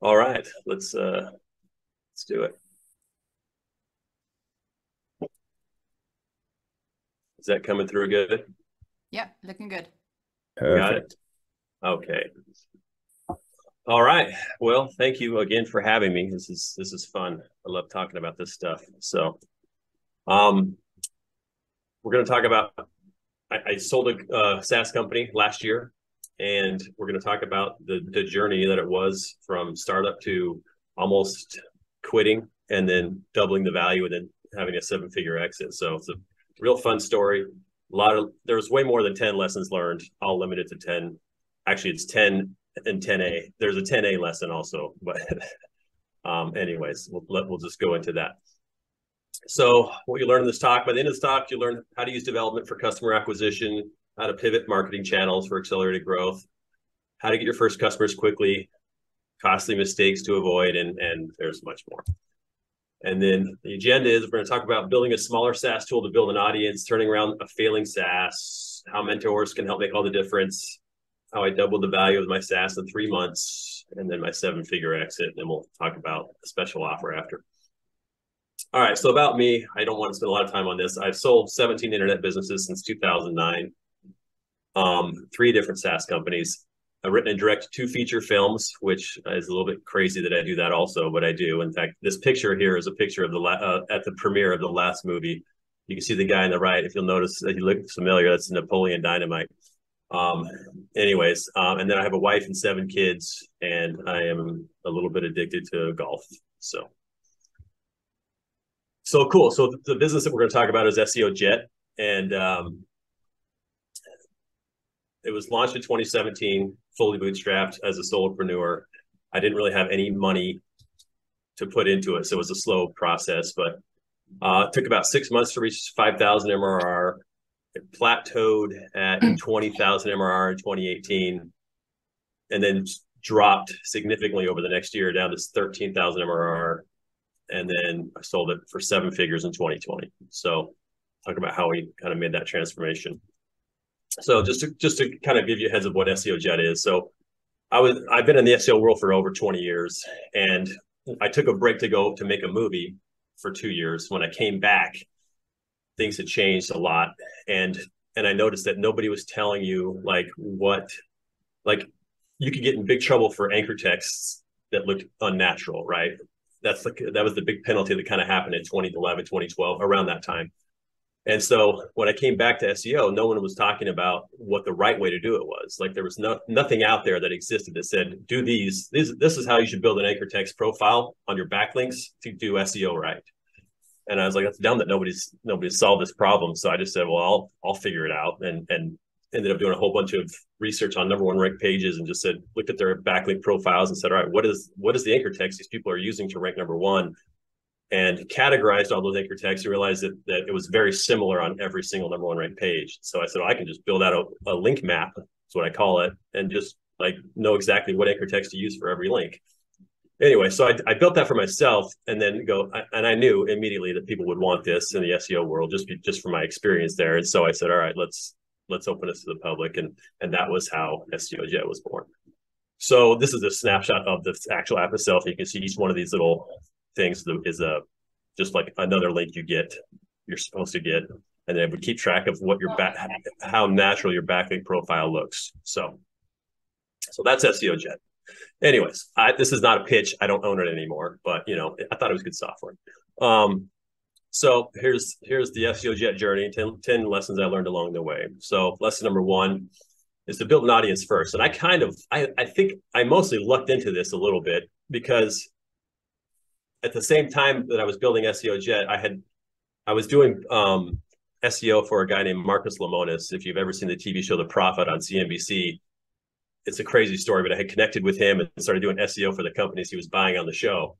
All right, let's do it. Is that coming through good? Yep, looking good. Got it. Perfect. Okay. All right. Well, thank you again for having me. This is fun. I love talking about this stuff. Um, we're going to talk about. I sold a SaaS company last year, and we're going to talk about the journey that it was from startup to almost quitting, and then doubling the value, and then having a seven-figure exit. So it's a real fun story. There's way more than 10 lessons learned. I'll limit it to 10. Actually, it's 10 and 10A. There's a 10A lesson also, but anyways, we'll just go into that. So what you learn in this talk, by the end of this talk, you learn how to use development for customer acquisition, how to pivot marketing channels for accelerated growth, how to get your first customers quickly, costly mistakes to avoid, and there's much more. And then the agenda is we're going to talk about building a smaller SaaS tool to build an audience, turning around a failing SaaS, how mentors can help make all the difference, how I doubled the value of my SaaS in 3 months, and then my seven-figure exit. And then we'll talk about a special offer after. All right, so about me, I don't want to spend a lot of time on this. I've sold 17 internet businesses since 2009, 3 different SaaS companies. I've written and directed 2 feature films, which is a little bit crazy that I do that also, but I do. In fact, this picture here is a picture of at the premiere of the last movie. You can see the guy on the right. If you'll notice that he looks familiar, that's Napoleon Dynamite. And then I have a wife and 7 kids, and I am a little bit addicted to golf. So cool. So the business that we're going to talk about is SEO Jet, and it was launched in 2017, fully bootstrapped as a solopreneur. I didn't really have any money to put into it, so it was a slow process. But it took about 6 months to reach 5,000 MRR. It plateaued at 20,000 MRR in 2018, and then dropped significantly over the next year down to 13,000 MRR. And then I sold it for 7 figures in 2020. So talk about how we kind of made that transformation. So just to kind of give you a heads of what SEO Jet is. So I've been in the SEO world for over 20 years, and I took a break to go to make a movie for 2 years. When I came back, things had changed a lot, and I noticed that nobody was telling you you could get in big trouble for anchor texts that looked unnatural, right? That was the big penalty that kind of happened in 2011, 2012, around that time. And so when I came back to SEO, no one was talking about what the right way to do it was. Like there was nothing out there that existed that said, do this is how you should build an anchor text profile on your backlinks to do SEO right. And I was like, that's dumb that nobody's solved this problem. So I just said, well, I'll figure it out, and ended up doing a whole bunch of research on #1 ranked pages, and just looked at their backlink profiles and said, all right, what is the anchor text these people are using to rank #1, and categorized all those anchor texts and realized that it was very similar on every single #1 ranked page. So I said, well, I can just build out a link map, that's what I call it, and just know exactly what anchor text to use for every link. Anyway, so I built that for myself, and then I knew immediately that people would want this in the SEO world, just from my experience there. And so I said, all right, let's open this to the public, and that was how SEO Jet was born. So this is a snapshot of the actual app itself. You can see each one of these little things is just like another link you're supposed to get, and then it would keep track of what how natural your backlink profile looks. So that's SEO Jet. Anyways, this is not a pitch. I don't own it anymore, but I thought it was good software. So here's the SEO Jet journey, 10 lessons I learned along the way. So lesson #1 is to build an audience first. And I think I mostly lucked into this a little bit, because at the same time that I was building SEO Jet, I was doing SEO for a guy named Marcus Lemonis. If you've ever seen the TV show The Prophet on CNBC, it's a crazy story, but I had connected with him and started doing SEO for the companies he was buying on the show.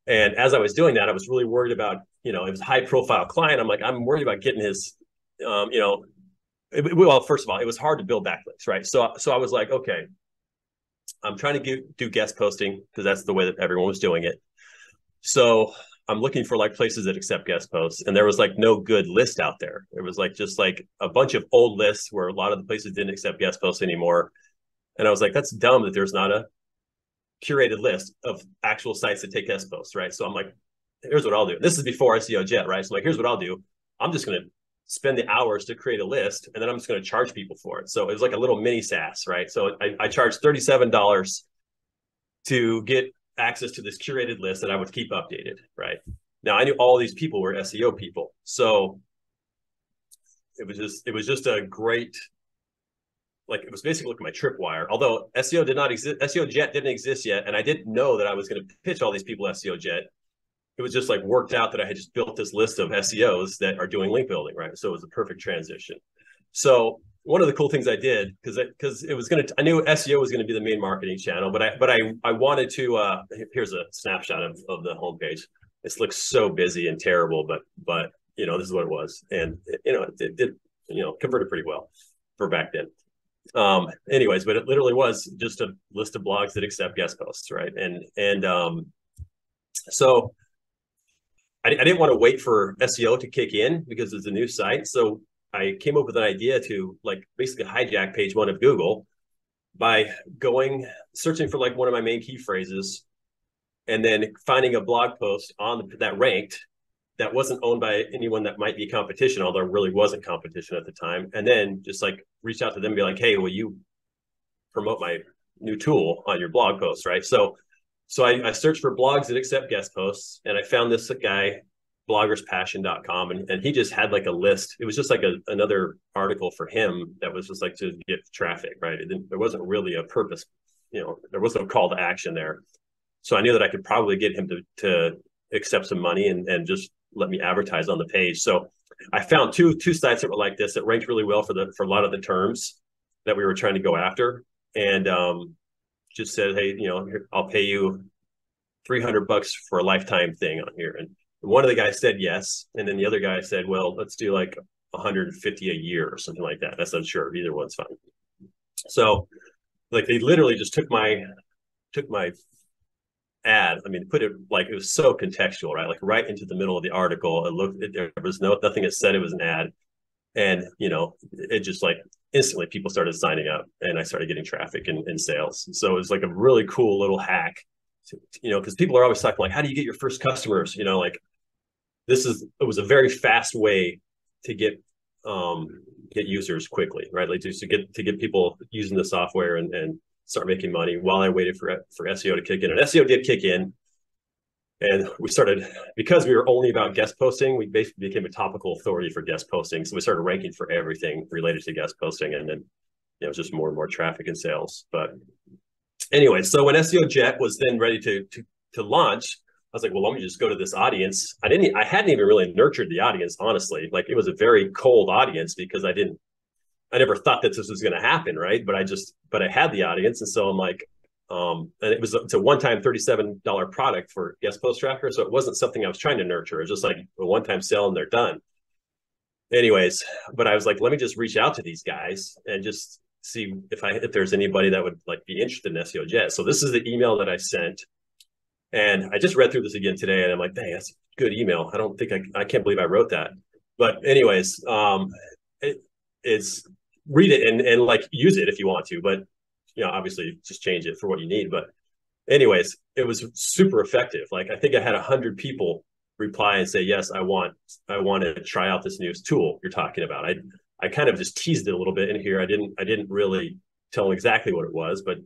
And as I was doing that, I was really worried about, it was a high profile client. I'm worried about getting his, well, first of all, it was hard to build backlinks, right? So I was like, okay, I'm trying to do guest posting because that's the way that everyone was doing it. So I'm looking for places that accept guest posts, and there was no good list out there. It was just a bunch of old lists where a lot of the places didn't accept guest posts anymore. And I was like, that's dumb that there's not curated list of actual sites that take guest posts, right? So I'm like, here's what I'll do. This is before SEO Jet, right? So I'm like, here's what I'll do. I'm just going to spend the hours to create a list, and then I'm just going to charge people for it. So it was like a little mini SaaS, right? So I charged $37 to get access to this curated list that I would keep updated, right? Now I knew all these people were SEO people, so it was just a great, like, it was basically like my tripwire. Although SEO did not exist, SEO Jet didn't exist yet, and I didn't know that I was going to pitch all these people SEO Jet. It was just like worked out that I had just built this list of SEOs that are doing link building, right? So it was a perfect transition. So one of the cool things I did, because it was I knew SEO was going to be the main marketing channel, but I wanted to. Here's a snapshot of the homepage. This looks so busy and terrible, but this is what it was, and it did converted pretty well for back then. Anyways, but it literally was just a list of blogs that accept guest posts, right? And so I didn't want to wait for SEO to kick in because it's a new site. So I came up with an idea to like basically hijack page one of Google by searching for like one of my main key phrases, and then finding a blog post that ranked that wasn't owned by anyone that might be competition, although it really wasn't competition at the time. And then just like reach out to them and be like, hey, will you promote my new tool on your blog post, right? So I searched for blogs that accept guest posts, and I found this guy, bloggerspassion.com, and he just had like a list. It was just like another article for him that was just like to get traffic, right? There wasn't really a purpose, there was no call to action there. So I knew that I could probably get him to accept some money and just let me advertise on the page. So I found two sites that were like this that ranked really well for a lot of the terms that we were trying to go after, and just said, hey, I'll pay you $300 for a lifetime thing on here. And one of the guys said yes, and then the other guy said, well, let's do like 150 a year or something like that. That's unsure. Either one's fine. So like they literally just took my ad. I mean, put it like it was so contextual, right? Like right into the middle of the article. There was nothing that said it was an ad. And, it just like instantly people started signing up, and I started getting traffic and sales. So it was like a really cool little hack, because people are always talking like, how do you get your first customers? Like it was a very fast way to get users quickly, right? Like just to get people using the software and start making money while I waited for SEO to kick in. And SEO did kick in. And we started, because we were only about guest posting, we basically became a topical authority for guest posting. So we started ranking for everything related to guest posting, and then it was just more and more traffic and sales. But anyway, so when SEO Jet was then ready to launch, I was like, well, let me just go to this audience. I hadn't even really nurtured the audience, honestly. Like it was a very cold audience because I never thought that this was going to happen, right? But I had the audience, and so I'm like, and it's a one-time $37 product for guest post tracker. So it wasn't something I was trying to nurture. It was just like a one-time sale and they're done. Anyways, but I was like, let me just reach out to these guys and just see if there's anybody that would like be interested in SEO Jet. So this is the email that I sent. And I just read through this again today, and I'm like, dang, that's a good email. I can't believe I wrote that. But anyways, it's read it and like use it if you want to, but obviously just change it for what you need. But anyways, it was super effective. Like I think I had 100 people reply and say, yes, I want to try out this new tool you're talking about. I kind of just teased it a little bit in here. I didn't really tell them exactly what it was, but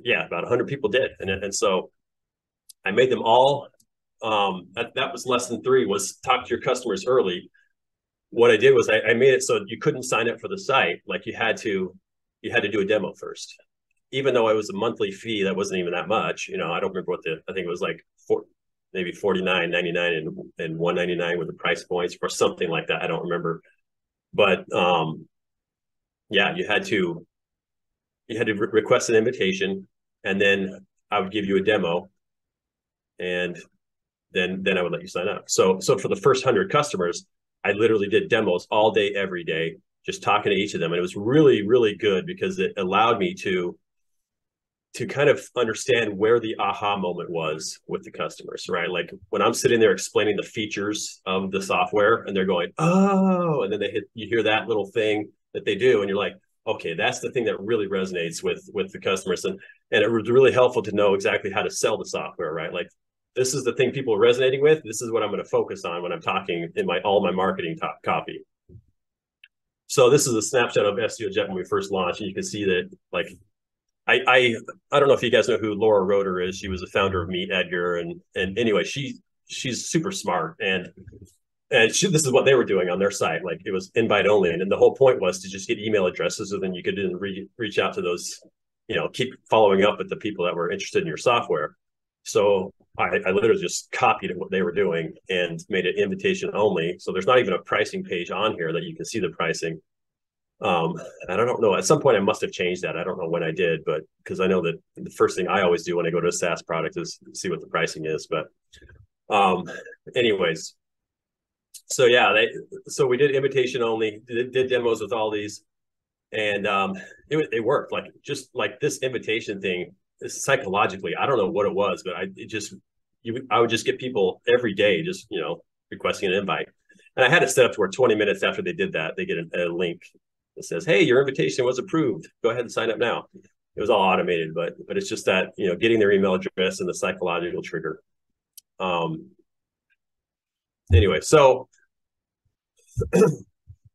yeah, about 100 people did. And so I made them all, that was lesson 3, was talk to your customers early. What I did was I made it so you couldn't sign up for the site. Like you had to do a demo first, even though it was a monthly fee. That wasn't even that much. I don't remember I think it was like maybe $49.99 and $199 with the price points or something like that. I don't remember. But yeah, you had to request an invitation, and then I would give you a demo, and then I would let you sign up. So for the first 100 customers, I literally did demos all day, every day, just talking to each of them. And it was really, really good because it allowed me to kind of understand where the aha moment was with the customers, right? Like when I'm sitting there explaining the features of the software and they're going, oh, and then you hear that little thing that they do, and you're like, okay, that's the thing that really resonates with the customers. And it was really helpful to know exactly how to sell the software, right? Like, this is the thing people are resonating with. This is what I'm going to focus on when I'm talking in all my marketing copy. So this is a snapshot of SEO Jet when we first launched. And you can see that, like, I don't know if you guys know who Laura Roeder is. She was the founder of Meet Edgar. And anyway, she's super smart. And this is what they were doing on their site. Like, it was invite only. And the whole point was to just get email addresses. So then you could reach out to those, keep following up with the people that were interested in your software. So I literally just copied what they were doing and made it invitation only. So there's not even a pricing page on here that you can see the pricing. And I don't know. At some point, I must have changed that. I don't know when I did, but because I know that the first thing I always do when I go to a SaaS product is see what the pricing is. But anyways, so yeah, so we did invitation only, did demos with all these, and it worked. Like, just like this invitation thing, psychologically, I don't know what it was, but I would just get people every day just requesting an invite, and I had it set up to where 20 minutes after they did that, they get a link that says, "Hey, your invitation was approved. Go ahead and sign up now." It was all automated, but it's just that getting their email address and the psychological trigger. Anyway, so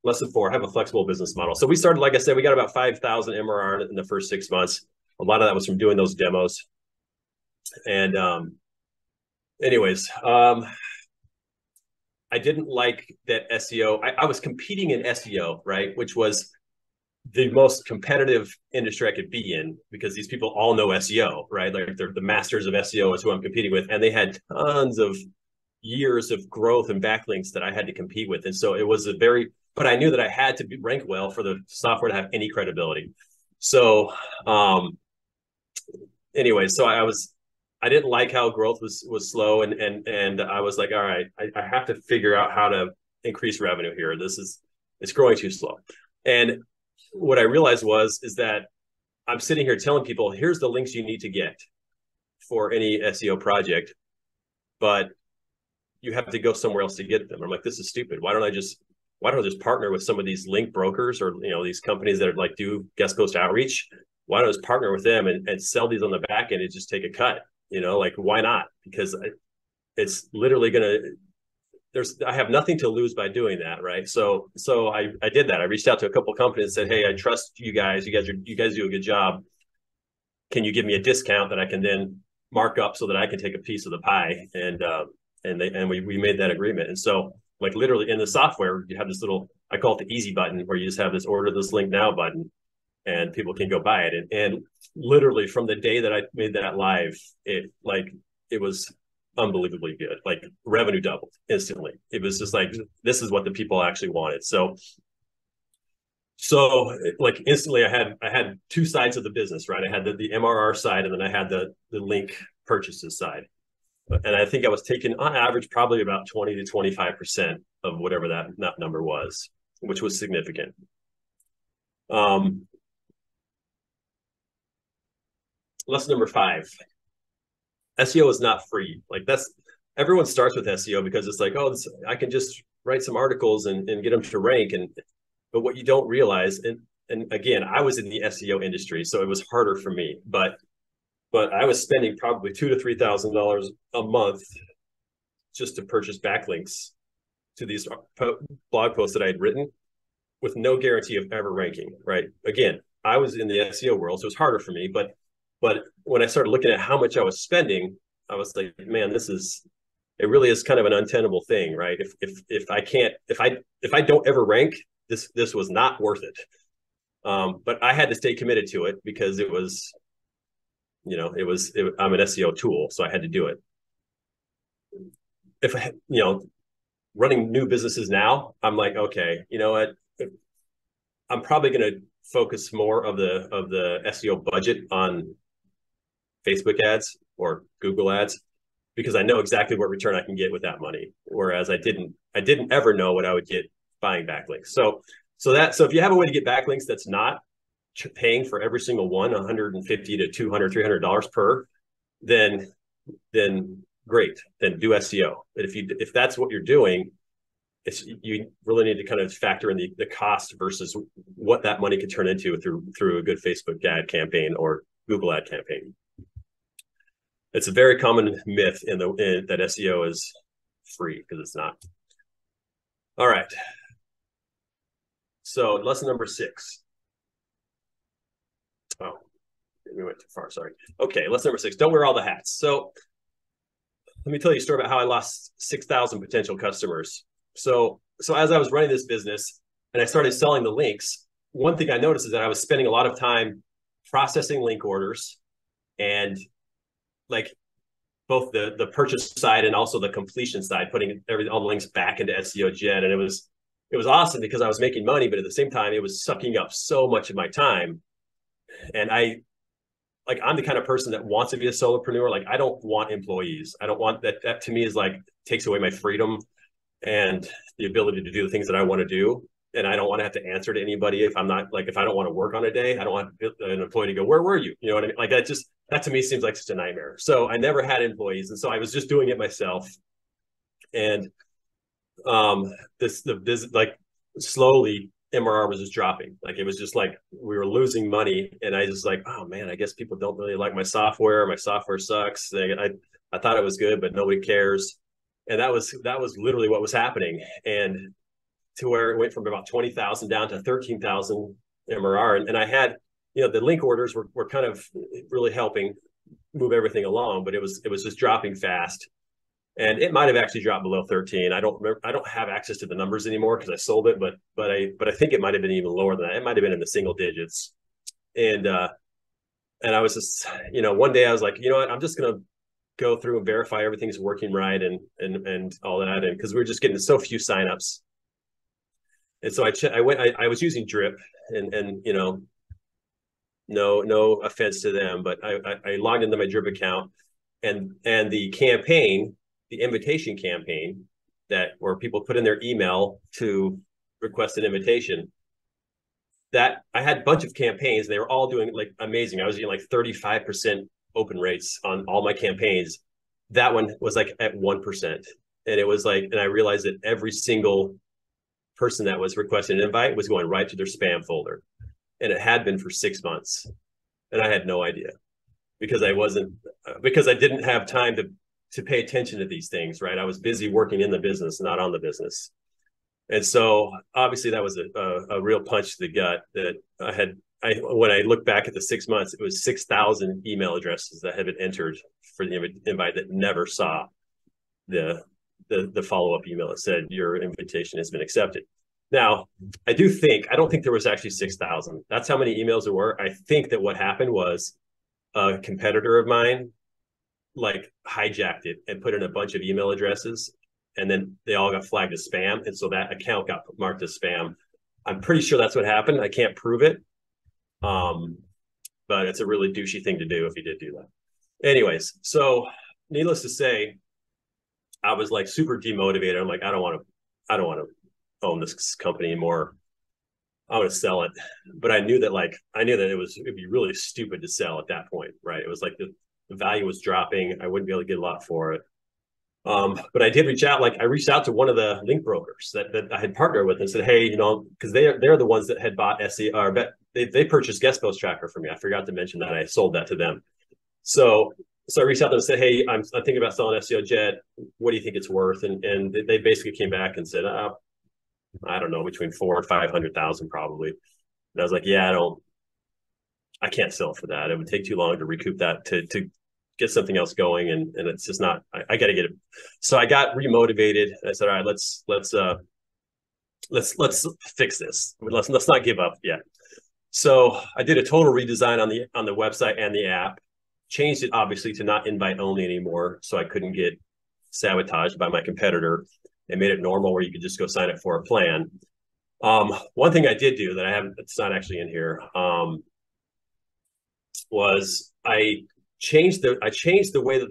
lesson 4, have a flexible business model. So we started, like I said, we got about 5,000 MRR in the first 6 months. A lot of that was from doing those demos. And anyways, I didn't like that SEO. I was competing in SEO, right? Which was the most competitive industry I could be in, because these people all know SEO, right? Like, they're the masters of SEO is who I'm competing with. And they had tons of years of growth and backlinks that I had to compete with. And so it was but I knew that I had to rank well for the software to have any credibility. So anyway, so I didn't like how growth was slow, and I was like, all right, I have to figure out how to increase revenue here. It's growing too slow. And what I realized is that I'm sitting here telling people, here's the links you need to get for any SEO project, but you have to go somewhere else to get them. I'm like, this is stupid. Why don't I just partner with some of these link brokers, or these companies that like do guest post outreach? Why don't I just partner with them and sell these on the back end and just take a cut? Like, why not? Because it's literally I have nothing to lose by doing that, right? So I did that. I reached out to a couple of companies and said, hey, I trust you guys. You guys do a good job. Can you give me a discount that I can then mark up so that I can take a piece of the pie? And we made that agreement. And so, like, literally in the software, you have this little, I call it the easy button, where you just have this order this link now button, and people can go buy it. And literally from the day that I made that live, it was unbelievably good. Like, revenue doubled instantly. It was just like, this is what the people actually wanted. So like, instantly I had two sides of the business, right? I had the MRR side, and then I had the link purchases side. And I think I was taking on average probably about 20 to 25% of whatever that number was, which was significant. Lesson number 5, SEO is not free. Like, everyone starts with SEO because it's like, oh, I can just write some articles and get them to rank. But what you don't realize, and again, I was in the SEO industry, so it was harder for me, but I was spending probably $2,000 to $3,000 a month just to purchase backlinks to these blog posts that I had written, with no guarantee of ever ranking, right? Again, I was in the SEO world, so it was harder for me. But when I started looking at how much I was spending, I was like, man, it really is kind of an untenable thing, right? If I don't ever rank, this was not worth it. But I had to stay committed to it, because it was, I'm an SEO tool, so I had to do it. If running new businesses now, I'm like, okay, you know what? I'm probably going to focus more of the SEO budget on Facebook ads or Google ads, because I know exactly what return I can get with that money. Whereas I didn't ever know what I would get buying backlinks. So if you have a way to get backlinks that's not paying for every single one, $150 to $200, $300 per, then great, then do SEO. But if that's what you're doing, you really need to kind of factor in the cost versus what that money could turn into through a good Facebook ad campaign or Google ad campaign. It's a very common myth that SEO is free, because it's not. All right. So lesson number 6. Oh, we went too far. Sorry. Okay, lesson number 6. Don't wear all the hats. So let me tell you a story about how I lost 6,000 potential customers. So as I was running this business and I started selling the links, one thing I noticed is that I was spending a lot of time processing link orders, and like both the purchase side and also the completion side, putting all the links back into SEO Jet. And it was awesome because I was making money, but at the same time, it was sucking up so much of my time. And I'm the kind of person that wants to be a solopreneur. Like, I don't want employees. I don't want that. That to me is like takes away my freedom and the ability to do the things that I want to do. And I don't want to have to answer to anybody if I don't want to work on a day. I don't want an employee to go, "Where were you?" You know what I mean? Like, that to me seems like such a nightmare. So I never had employees. And so I was just doing it myself. And slowly MRR was just dropping. Like, it was just like we were losing money. And I just like, oh man, I guess people don't really like my software. My software sucks. I thought it was good, but nobody cares. And that was literally what was happening. And to where it went from about 20,000 down to 13,000 MRR. And I had, the link orders were kind of really helping move everything along, but it was just dropping fast. And it might have actually dropped below 13. I don't remember. I don't have access to the numbers anymore because I sold it, but I think it might have been even lower than that. It might have been in the single digits. And I was just, one day I was like, you know what, I'm just going to go through and verify everything's working right and all that. And because we were just getting so few signups. And so I was using Drip, and no offense to them, but I logged into my Drip account, and the campaign, the invitation campaign, where people put in their email to request an invitation, that I had a bunch of campaigns. They were all doing like amazing. I was getting like 35% open rates on all my campaigns. That one was like at 1%. And it was like, and I realized that every single person that was requesting an invite was going right to their spam folder. And it had been for 6 months. And I had no idea because I didn't have time to pay attention to these things, right? I was busy working in the business, not on the business. And so obviously that was a real punch to the gut that when I look back at the 6 months, it was 6,000 email addresses that had been entered for the invite that never saw the follow-up email that said your invitation has been accepted. Now, I don't think there was actually 6,000. That's how many emails there were. I think that what happened was a competitor of mine like hijacked it and put in a bunch of email addresses, and then they all got flagged as spam. And so that account got marked as spam. I'm pretty sure that's what happened. I can't prove it. But it's a really douchey thing to do if you did do that. Anyways, so needless to say, I was like super demotivated. I'm like, I don't want to own this company anymore. I want to sell it. But I knew that it'd be really stupid to sell at that point, right? It was like the value was dropping. I wouldn't be able to get a lot for it. But I did reach out. Like, I reached out to one of the link brokers that I had partnered with and said, hey, because they're the ones that had bought SEO, or they purchased Guest Post Tracker for me. I forgot to mention that I sold that to them. So I reached out to them and said, hey, I'm thinking about selling SEO Jet. What do you think it's worth? And they basically came back and said, I don't know, between 400,000 and 500,000 probably. And I was like, yeah, I can't sell for that. It would take too long to recoup that to get something else going, and it's just not. I got to get it. So I got remotivated. I said, all right, let's fix this. Let's not give up yet. So I did a total redesign on the website and the app. Changed it obviously to not invite only anymore, so I couldn't get sabotaged by my competitor. They made it normal where you could just go sign up for a plan. One thing I did do that I haven't, it's not actually in here, was I changed the way that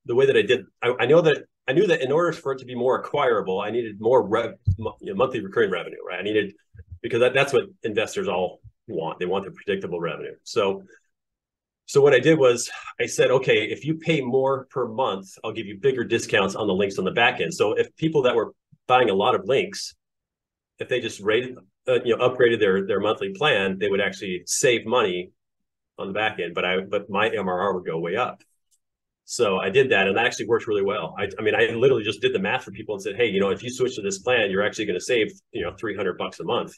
the way that I did. I knew that in order for it to be more acquirable, I needed more monthly recurring revenue, right? Because that's what investors all want. They want the predictable revenue. So what I did was I said, okay, if you pay more per month, I'll give you bigger discounts on the links on the back end. So if people that were buying a lot of links, if they just upgraded their monthly plan, they would actually save money on the back end. But my MRR would go way up. So I did that, and that actually worked really well. I mean, I literally just did the math for people and said, hey, if you switch to this plan, you're actually going to save, $300 a month.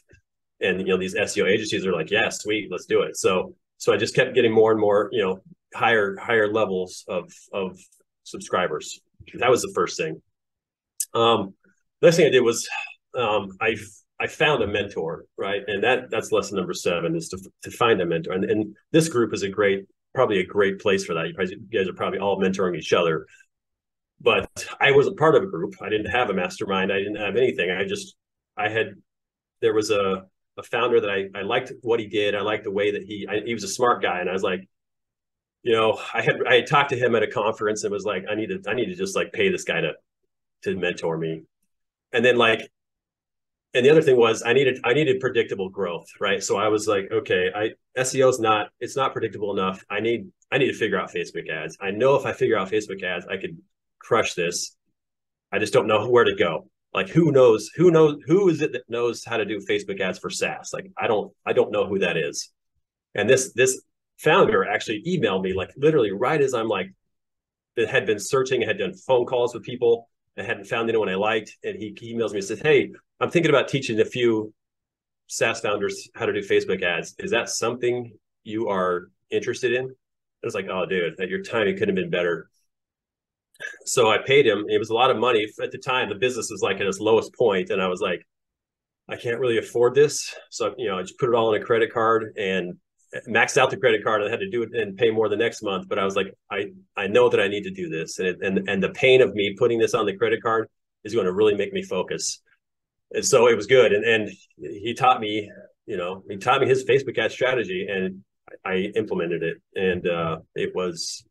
And, these SEO agencies are like, yeah, sweet, let's do it. So I just kept getting more and more, higher levels of subscribers. That was the first thing. Next thing I did was I found a mentor, right? And that's lesson number 7 is to find a mentor. And this group is probably a great place for that. You guys are probably all mentoring each other. But I wasn't part of a group. I didn't have a mastermind. I didn't have anything. There was a founder that I liked what he did. I liked the way that he was a smart guy. And I was like, I had talked to him at a conference and was like, I need to just like pay this guy to mentor me. And then and the other thing was I needed predictable growth, right? So I was like, okay, SEO it's not predictable enough. I need to figure out Facebook ads. I know if I figure out Facebook ads, I could crush this. I just don't know where to go. Like, who is it that knows how to do Facebook ads for SaaS? Like, I don't know who that is. And this founder actually emailed me, like literally right as I'm like, that had been searching, had done phone calls with people. I hadn't found anyone I liked. And he emails me and says, hey, I'm thinking about teaching a few SaaS founders how to do Facebook ads. Is that something you are interested in? I was like, oh, dude, your timing couldn't have been better. So I paid him. It was a lot of money. At the time, the business was like at its lowest point. And I was like, I can't really afford this. So, I just put it all on a credit card and maxed out the credit card. I had to do it and pay more the next month. But I was like, I know that I need to do this. And the pain of me putting this on the credit card is going to really make me focus. And so it was good. And he taught me, his Facebook ad strategy, and I implemented it. And it was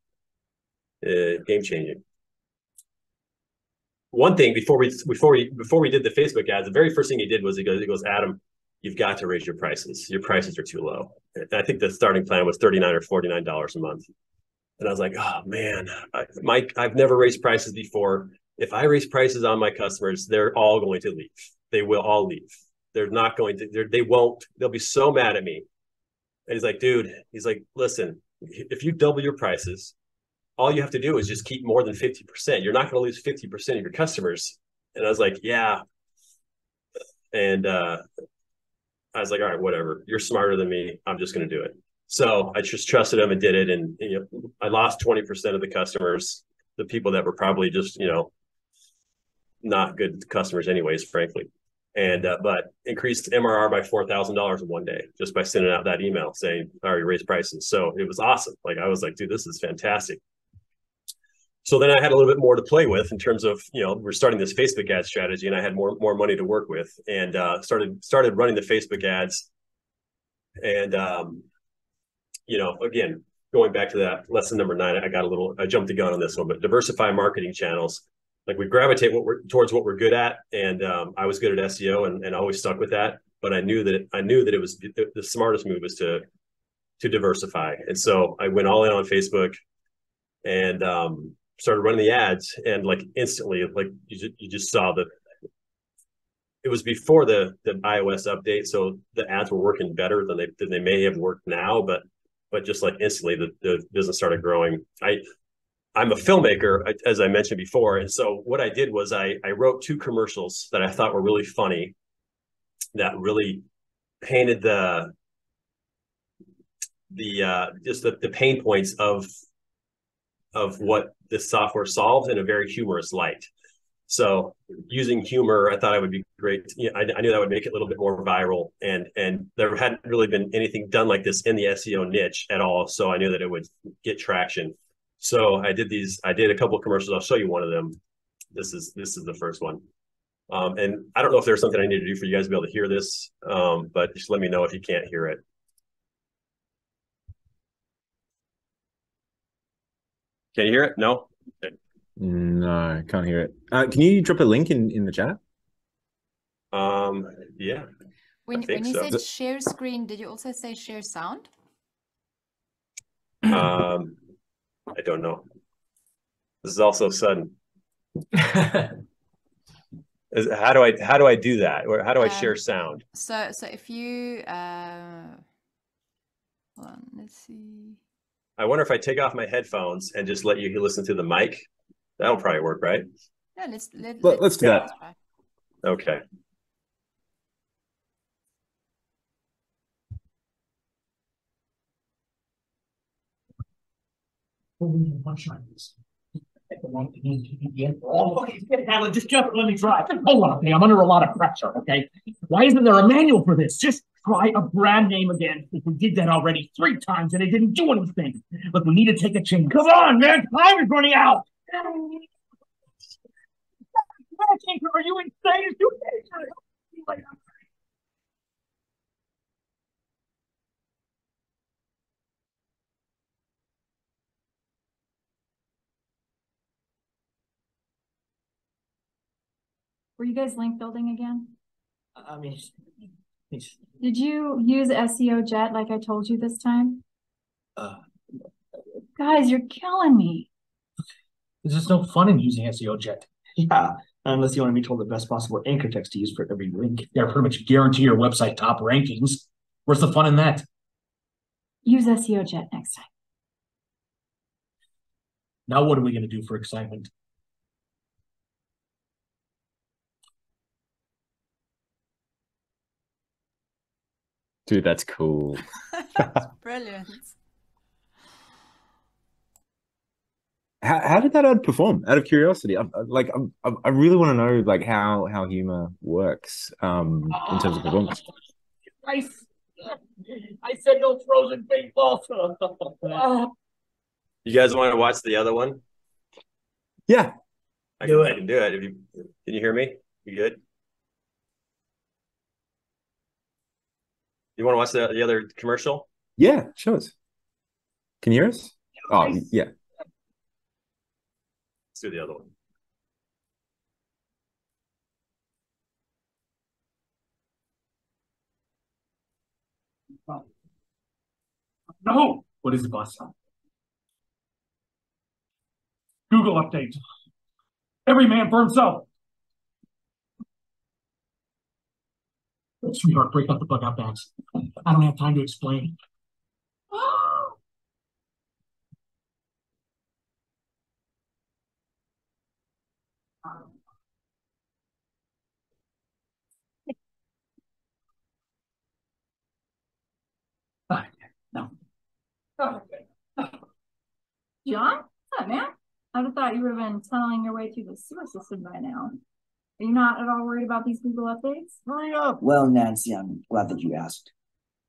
game changing. One thing before we did the Facebook ads, the very first thing he did was he goes, Adam, you've got to raise your prices. Your prices are too low. And I think the starting plan was $39 or $49 a month. And I was like, oh man, I've never raised prices before. If I raise prices on my customers, they're all going to leave. They will all leave. They're not going to, they won't, they'll be so mad at me. And he's like, dude, listen, if you double your prices, all you have to do is just keep more than 50%. You're not going to lose 50% of your customers. And I was like, yeah. And I was like, all right, whatever. You're smarter than me. I'm just going to do it. So I just trusted him and did it. And I lost 20% of the customers, the people that were probably just, not good customers anyways, frankly. And but increased MRR by $4,000 in one day just by sending out that email saying, I already raised prices. So it was awesome. Like, I was like, dude, this is fantastic. So then I had a little bit more to play with in terms of, we're starting this Facebook ad strategy, and I had more money to work with, and started running the Facebook ads. And, again, going back to that lesson number 9, I jumped the gun on this one, but diversify marketing channels. Like, we gravitate towards what we're good at. And I was good at SEO and always stuck with that. But I knew that it was the smartest move was to diversify. And so I went all in on Facebook and started running the ads, and like instantly, like you just saw that it was before the iOS update. So the ads were working better than they may have worked now, but just like instantly the business started growing. I'm a filmmaker, as I mentioned before. And so what I did was I wrote 2 commercials that I thought were really funny, that really painted just the pain points of what this software solves in a very humorous light. So using humor, I thought it would be great. I knew that would make it a little bit more viral, and there hadn't really been anything done like this in the SEO niche at all. So I knew that it would get traction. So I did a couple of commercials. I'll show you one of them. This is the first one. And I don't know if there's something I need to do for you guys to be able to hear this, but just let me know if you can't hear it. Can you hear it? No? Okay. No, I can't hear it. Can you drop a link in the chat? Yeah. When you said share screen, did you also say share sound? I don't know. This is all so sudden. How do I do that, or how do I share sound? So if you hold on, let's see. I wonder if I take off my headphones and just let you listen to the mic. That'll probably work, right? Yeah, let's do that. Okay. Oh, okay, Alan, just let me try. Hold on, okay, I'm under a lot of pressure, okay? Why isn't there a manual for this? Just try a brand name again. If we did that already 3 times and it didn't do anything. Look, we need to take a chance. Come on, man, time is running out. Are you insane? Were you guys link building again? I mean, did you use SEO Jet like I told you this time? Guys, you're killing me. There's just no fun in using SEO Jet. Yeah, unless you want to be told the best possible anchor text to use for every link. They're pretty much guarantee your website top rankings. Where's the fun in that? Use SEO Jet next time. Now what are we going to do for excitement? Dude, that's cool. That's brilliant. How did that ad perform? Out of curiosity, I really want to know like how humor works in terms of performance. I said no frozen baseball. You guys want to watch the other one? Yeah, I can do it. Can you hear me? You good? You want to watch the other commercial? Yeah, sure. Can you hear us? Oh, yeah. Let's do the other one. No. What is it, boss? Google update. Every man for himself. Sweetheart, break up the bug out bags. I don't have time to explain. No. John, what's up, man? I'd have thought you would have been tunneling your way through the sewer system by now. Are you not at all worried about these Google updates? Hurry up. Well, Nancy, I'm glad that you asked.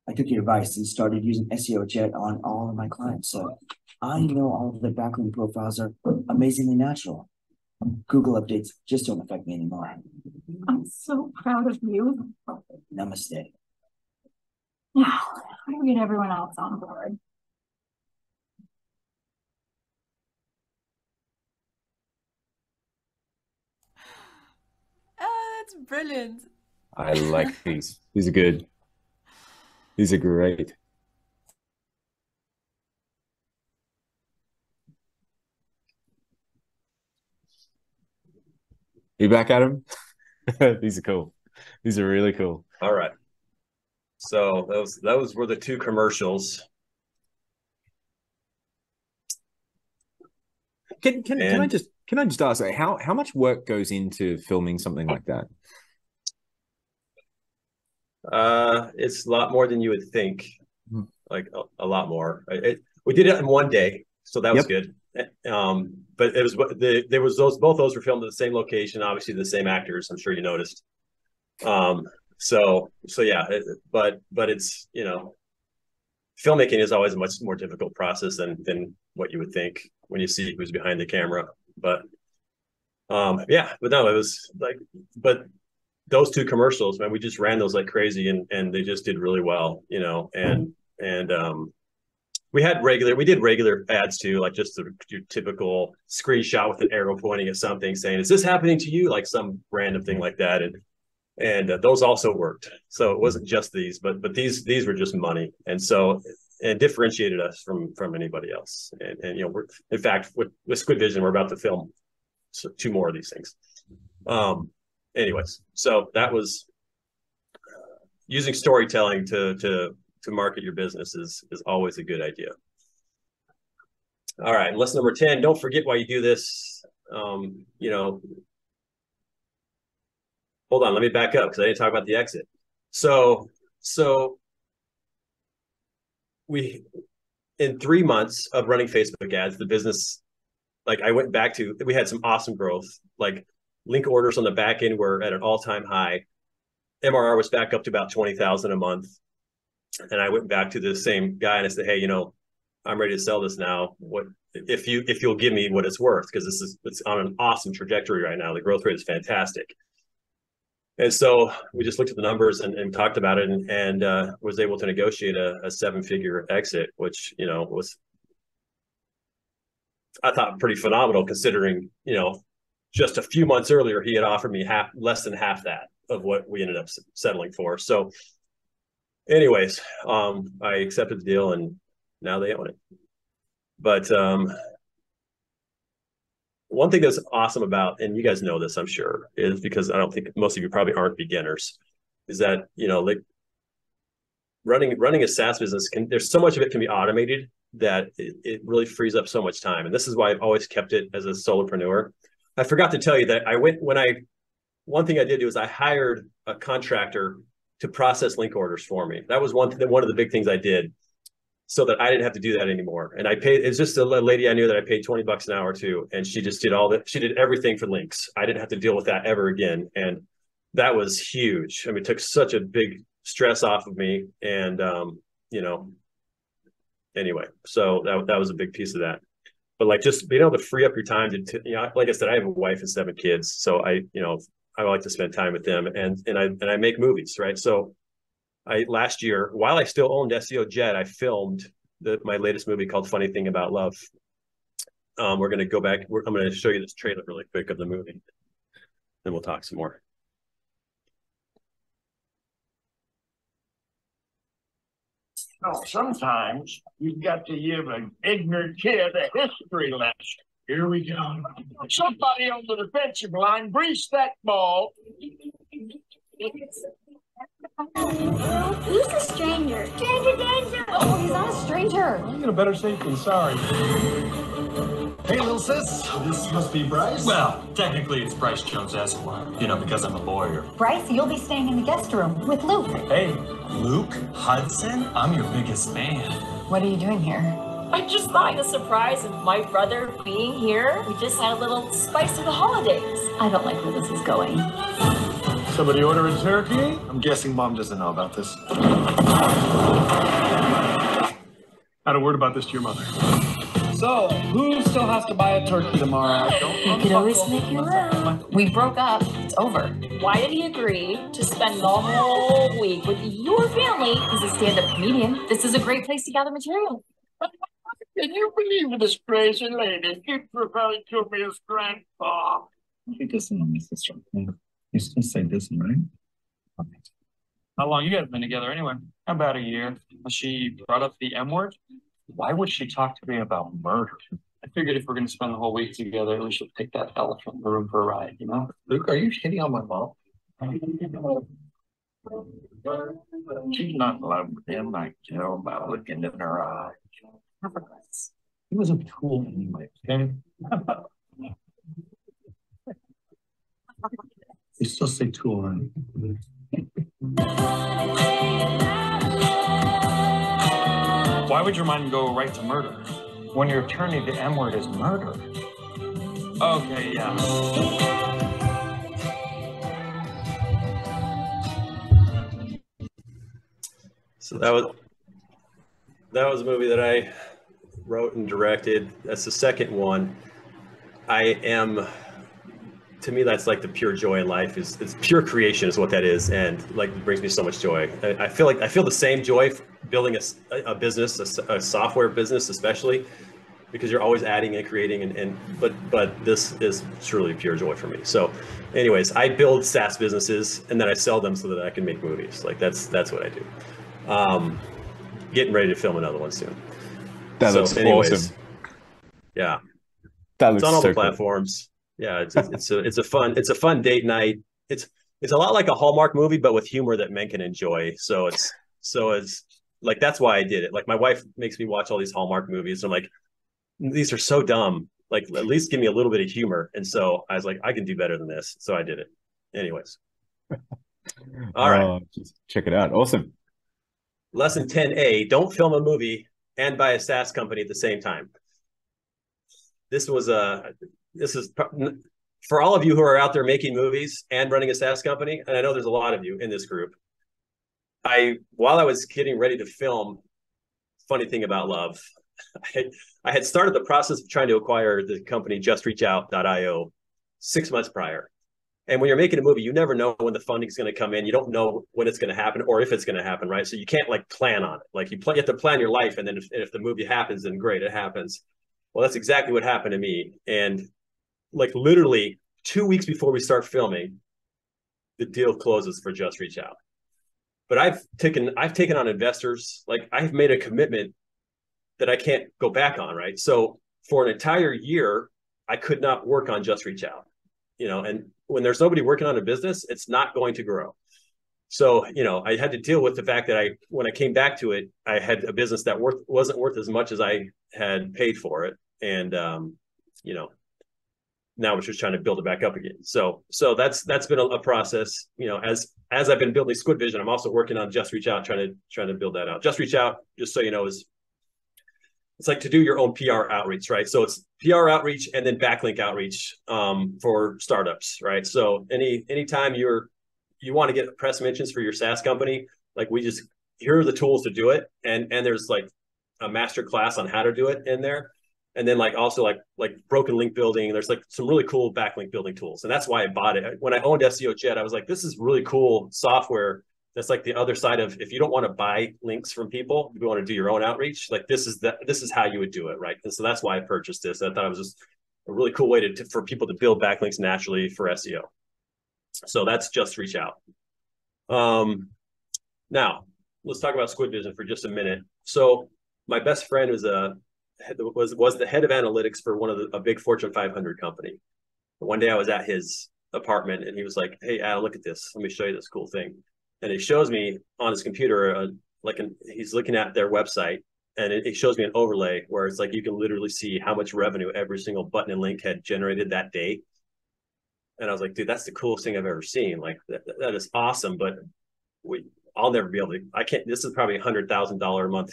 I took your advice and started using SEO Jet on all of my clients, so I know all of their backlink profiles are amazingly natural. Google updates just don't affect me anymore. I'm so proud of you. Namaste. Now, how do we get everyone else on board? Oh, that's brilliant. I like these. These are good. These are great. You back at him? These are cool. These are really cool. All right. So those were the 2 commercials. Can I just ask, like, how much work goes into filming something like that? It's a lot more than you would think. Like a lot more. We did it in one day, so that was good. But it was both those were filmed at the same location, obviously the same actors. I'm sure you noticed. So yeah, but it's, you know, filmmaking is always a much more difficult process than what you would think when you see who's behind the camera. But yeah, but no, it was like, but those 2 commercials, man, we just ran those like crazy, and they just did really well, you know, and we did regular ads too, like just your typical screenshot with an arrow pointing at something saying, is this happening to you? Like some random thing like that. And those also worked. So it wasn't just these, but these were just money. And so it differentiated us from anybody else. And you know, we're, in fact, with SquidVision, we're about to film 2 more of these things. anyways, so that was using storytelling to market your business is always a good idea. All right, lesson number 10, don't forget why you do this. You know, hold on, let me back up because I didn't talk about the exit. So we, in 3 months of running Facebook ads, the business, like I went back to, we had some awesome growth. Like link orders on the back end were at an all-time high. MRR was back up to about 20,000 a month. And I went back to the same guy and I said, hey, you know, I'm ready to sell this now. What if you'll give me what it's worth? Because it's on an awesome trajectory right now. The growth rate is fantastic. And so we just looked at the numbers and talked about it and was able to negotiate a 7-figure exit, which, you know, was, I thought, pretty phenomenal considering, you know, just a few months earlier, he had offered me less than half that of what we ended up settling for. So anyways, I accepted the deal and now they own it. But one thing that's awesome about, and you guys know this, I'm sure, is because I don't think most of you probably aren't beginners, is that, you know, like running a SaaS business, there's so much of it can be automated that it really frees up so much time. And this is why I've always kept it as a solopreneur. I forgot to tell you that one thing I did do is I hired a contractor to process link orders for me. That was one of the big things I did, so that I didn't have to do that anymore. And I paid, it's just a lady I knew that I paid $20 an hour to, and she just did all that. She did everything for links. I didn't have to deal with that ever again. And that was huge. I mean, it took such a big stress off of me. And, you know, anyway, so that was a big piece of that. But like just being able to free up your time to you know, like I said, I have a wife and 7 kids. So I like to spend time with them and I make movies, right? So last year, while I still owned SEO Jet, I filmed my latest movie called Funny Thing About Love. We're going to go back. I'm going to show you this trailer really quick of the movie. Then we'll talk some more. Oh, sometimes you've got to give an ignorant kid a history lesson. Here we go. Somebody on the defensive line, breach that ball. Who's the stranger? Stranger danger! Oh, he's not a stranger. I'm gonna better safe than sorry. Hey, little sis. This must be Bryce. Well, technically it's Bryce Jones Esquire, you know, because I'm a lawyer. Bryce, you'll be staying in the guest room with Luke. Hey, Luke Hudson? I'm your biggest fan. What are you doing here? I just thought the surprise of my brother being here, we just had a little spice of the holidays. I don't like where this is going. Somebody order a turkey? I'm guessing Mom doesn't know about this. Not a word about this to your mother. So, who still has to buy a turkey tomorrow? You could always make your own. We broke up. It's over. Why did he agree to spend the whole week with your family? He's a stand-up comedian. This is a great place to gather material. Can you believe this crazy lady? He probably told me his grandpa. He doesn't know my sister. He's gonna say Disney, right? How long you guys been together anyway? About a year. She brought up the M word. Why would she talk to me about murder? I figured if we're going to spend the whole week together, we should take that elephant in the room for a ride, you know? Luke, are you hitting on my mom? She's not in love with him. I can tell by looking in her eyes. He was a tool anyway, okay? You still say tool, right? Why would your mind go right to murder? When your attorney, the M word is murder. Okay, yeah. So that was a movie that I wrote and directed. That's the second one. To me, that's like the pure joy in life. It's pure creation is what that is, and like it brings me so much joy. I feel the same joy building a business, a software business, especially because you're always adding and creating, but this is truly pure joy for me. So, anyways, I build SaaS businesses and then I sell them so that I can make movies. Like that's what I do. Getting ready to film another one soon. That looks awesome. Yeah, that looks it's on all so the platforms. Cool. Yeah, it's a fun date night it's a lot like a Hallmark movie, but with humor that men can enjoy. So it's like, that's why I did it. Like, my wife makes me watch all these Hallmark movies. I'm like, these are so dumb. Like, at least give me a little bit of humor. And so I was like, I can do better than this. So I did it. Anyways. All right. Just check it out. Awesome. Lesson 10A, don't film a movie and buy a SaaS company at the same time. This is for all of you who are out there making movies and running a SaaS company, and I know there's a lot of you in this group. While I was getting ready to film, funny thing about love, I had started the process of trying to acquire the company JustReachOut.io 6 months prior. And when you're making a movie, you never know when the funding is going to come in. You don't know when it's going to happen or if it's going to happen, right? So you can't like plan on it. Like you have to plan your life, and then if the movie happens, then great, it happens. Well, that's exactly what happened to me. And like literally 2 weeks before we start filming, the deal closes for JustReachOut. But I've taken on investors. Like, I've made a commitment that I can't go back on, right? So for an entire year, I could not work on JustReachOut, and when there's nobody working on a business, it's not going to grow. So, I had to deal with the fact that when I came back to it, I had a business that wasn't worth as much as I had paid for it. And, now we're just trying to build it back up again. So that's been a process, as I've been building SquidVision, I'm also working on JustReachOut, trying to build that out. JustReachOut, just so you know, it's like to do your own PR outreach, right? So it's PR outreach and then backlink outreach for startups, right? So anytime you want to get press mentions for your SaaS company, like here are the tools to do it. And there's like a master class on how to do it in there. And then also broken link building. There's like some really cool backlink building tools. And that's why I bought it. When I owned SEO Jet, I was like, this is really cool software. That's like the other side of, if you don't want to buy links from people, if you want to do your own outreach, like this is how you would do it, right? And so that's why I purchased this. I thought it was just a really cool way for people to build backlinks naturally for SEO. So that's JustReachOut. Now let's talk about SquidVision for just a minute. So my best friend was the head of analytics for a big Fortune 500 company. One day I was at his apartment and he was like, "Hey, Adam, look at this. Let me show you this cool thing." And he shows me on his computer, he's looking at their website, and it shows me an overlay where it's like you can literally see how much revenue every single button and link had generated that day. And I was like, dude, that's the coolest thing I've ever seen. Like that is awesome, but I'll never be able to. I can't. This is probably $100,000 a month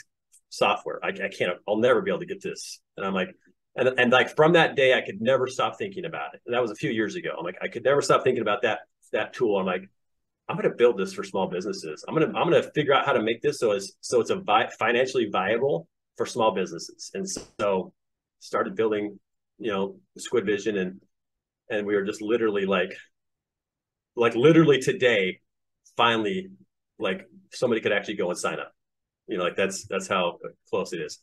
software. I can't. I'll never be able to get this. And I'm like, and like from that day, I could never stop thinking about it. And that was a few years ago. I'm like, I could never stop thinking about that tool. I'm like, I'm going to build this for small businesses. I'm going to figure out how to make this so it's financially viable for small businesses. And so started building, SquidVision, and we were just literally like literally today, finally, like somebody could actually go and sign up. That's how close it is.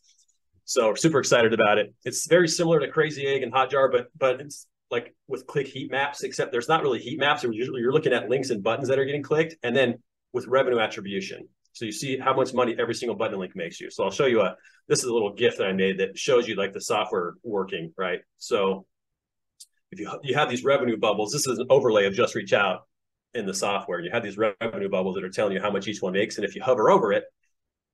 So we're super excited about it. It's very similar to Crazy Egg and Hotjar, but it's like with click heat maps, except there's not really heat maps. Usually you're looking at links and buttons that are getting clicked, and then with revenue attribution. So you see how much money every single button and link makes you. So I'll show you this is a little GIF that I made that shows you like the software working, right? So if you have these revenue bubbles, this is an overlay of JustReachOut in the software. You have these revenue bubbles that are telling you how much each one makes. And if you hover over it,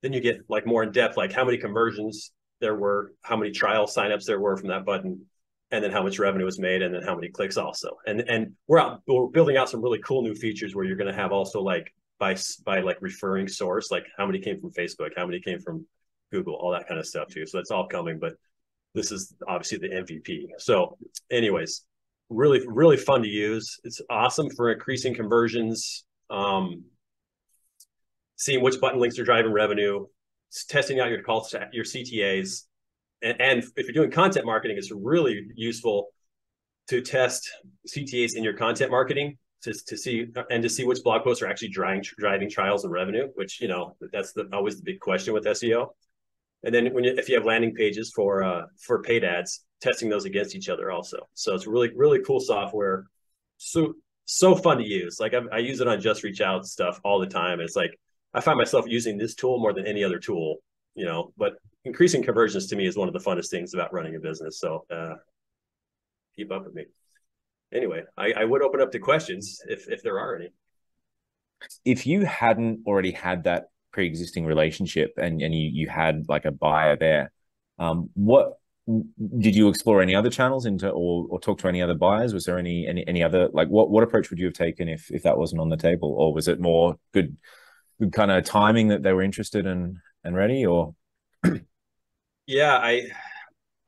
then you get like more in depth, like how many conversions there were, how many trial signups there were from that button, and then how much revenue was made, and then how many clicks also. And we're building out some really cool new features where you're going to have also like by like referring source, like how many came from Facebook, how many came from Google, all that kind of stuff too. So that's all coming, but this is obviously the MVP. So anyways, really, really fun to use. It's awesome for increasing conversions, seeing which button links are driving revenue, testing out your CTAs. And if you're doing content marketing, it's really useful to test CTAs in your content marketing to see which blog posts are actually driving trials and revenue, which, that's always the big question with SEO. And then if you have landing pages for paid ads, testing those against each other also. So it's really, really cool software. So fun to use. Like I use it on JustReachOut stuff all the time. It's like, I find myself using this tool more than any other tool, but increasing conversions to me is one of the funnest things about running a business. So keep up with me. anyway, I would open up to questions if there are any. If you hadn't already had that pre-existing relationship and you had like a buyer there, what did you explore any other channels into or talk to any other buyers? Was there any other, like what approach would you have taken if that wasn't on the table? Or was it more good kind of timing that they were interested and ready? Or yeah,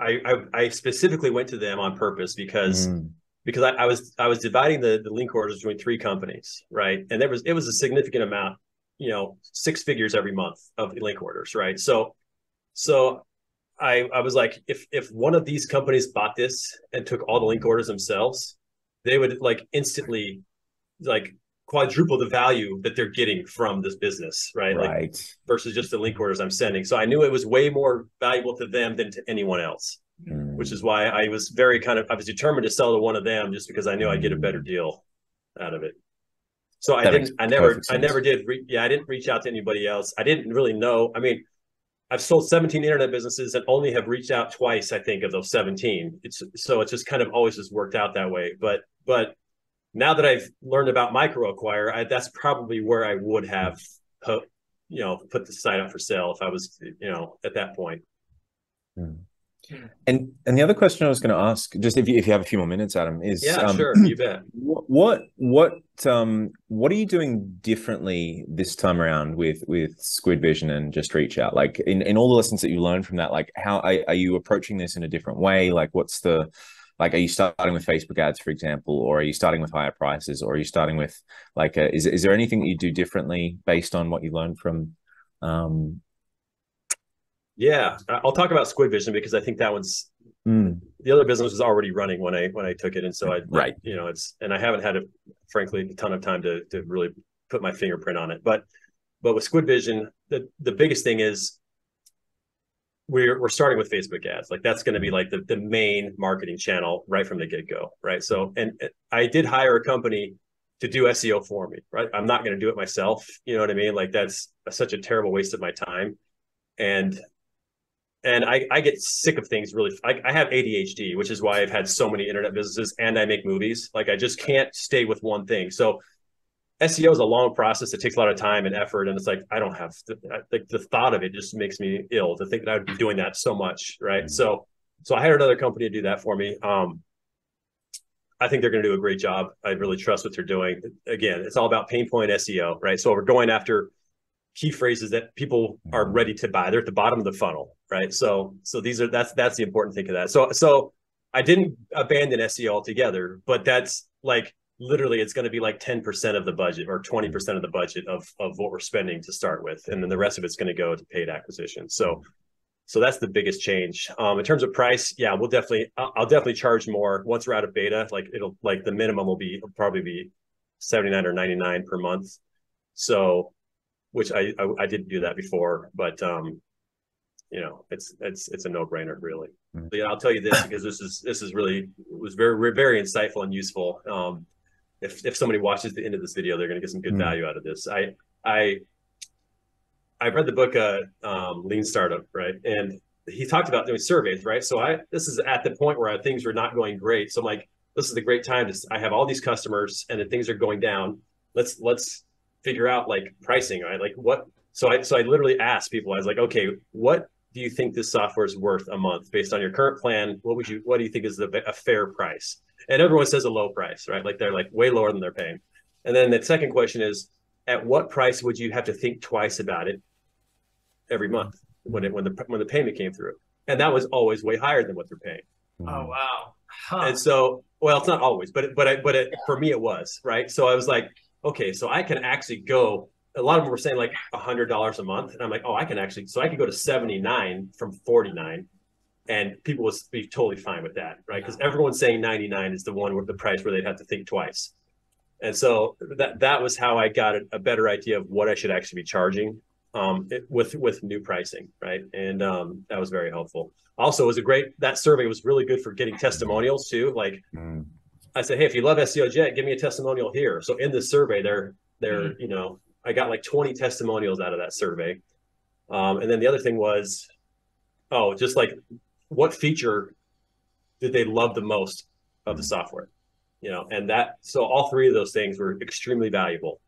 I specifically went to them on purpose because I was dividing the link orders between 3 companies, right? And it was a significant amount, 6 figures every month of link orders, right? So I was like, if one of these companies bought this and took all the link orders themselves, they would like instantly like quadruple the value that they're getting from this business, right? Like versus just the link orders I'm sending. So I knew it was way more valuable to them than to anyone else, which is why I was I was determined to sell to one of them just because I knew I'd get a better deal out of it. So I never did reach out to anybody else. I didn't really know. I mean, I've sold 17 internet businesses and only have reached out twice, I think, of those 17. It's just kind of always just worked out that way. But now that I've learned about micro acquire, that's probably where I would have put the site up for sale if I was, at that point. And the other question I was going to ask, just if you have a few more minutes, Adam, is sure, you bet. What are you doing differently this time around with SquidVision and JustReachOut? Like in all the lessons that you learned from that, like how are you approaching this in a different way? Like are you starting with Facebook ads, for example, or are you starting with higher prices, or are you starting with like is there anything that you do differently based on what you learned from? Yeah, I'll talk about SquidVision because I think that one's the other business was already running when I took it, and so and I haven't had frankly a ton of time to really put my fingerprint on it. But with SquidVision, the biggest thing is we're starting with Facebook ads. Like that's going to be like the main marketing channel right from the get-go, right? So and I did hire a company to do SEO for me, right? I'm not going to do it myself. You know what I mean? Like that's such a terrible waste of my time. And I get sick of things really. I have ADHD, which is why I've had so many internet businesses and I make movies. Like I just can't stay with one thing. So SEO is a long process. It takes a lot of time and effort. And it's like, I don't have the thought of it just makes me ill to think that I would be doing that so much. Right. So I hired another company to do that for me. I think they're going to do a great job. I really trust what they're doing. Again, it's all about pain point SEO, right? So we're going after key phrases that people are ready to buy. They're at the bottom of the funnel, right? So that's the important thing of that. So I didn't abandon SEO altogether, but that's like literally it's going to be like 10% of the budget or 20% of the budget of what we're spending to start with, and then the rest of it's going to go to paid acquisition. So that's the biggest change. In terms of price, yeah, I'll definitely charge more once we're out of beta. Like the minimum will probably be $79 or $99 per month. So, which I didn't do that before, but it's a no-brainer really. But yeah, I'll tell you this because this was very, very insightful and useful. If somebody watches the end of this video, they're going to get some good value out of this. I've read the book Lean Startup, right? And he talked about doing surveys, right? So this is at the point where things were not going great. So I'm like, this is the great time I have all these customers and then things are going down. Let's figure out like pricing, right? Like what? So I literally asked people, I was like, okay, what do you think this software is worth a month based on your current plan? What do you think is a fair price? And everyone says a low price, right? Like they're like way lower than they're paying. And then the second question is, at what price would you have to think twice about it every month when the payment came through? And that was always way higher than what they're paying. Oh wow! Huh. And so, well, it's not always, but for me it was, right. So I was like, okay, so I can actually go. A lot of them were saying like $100 a month, and I'm like, oh, I can go to 79 from 49, and people would be totally fine with that, right? Because everyone's saying 99 is the one with the price where they'd have to think twice. And so that was how I got a better idea of what I should actually be charging with new pricing, right? And that was very helpful. Also, that survey was really good for getting testimonials too. Like I said, hey, if you love SEO Jet, give me a testimonial here. So in this survey, I got like 20 testimonials out of that survey. And then the other thing was, just like what feature did they love the most of the software? you know, and that, so all three of those things were extremely valuable.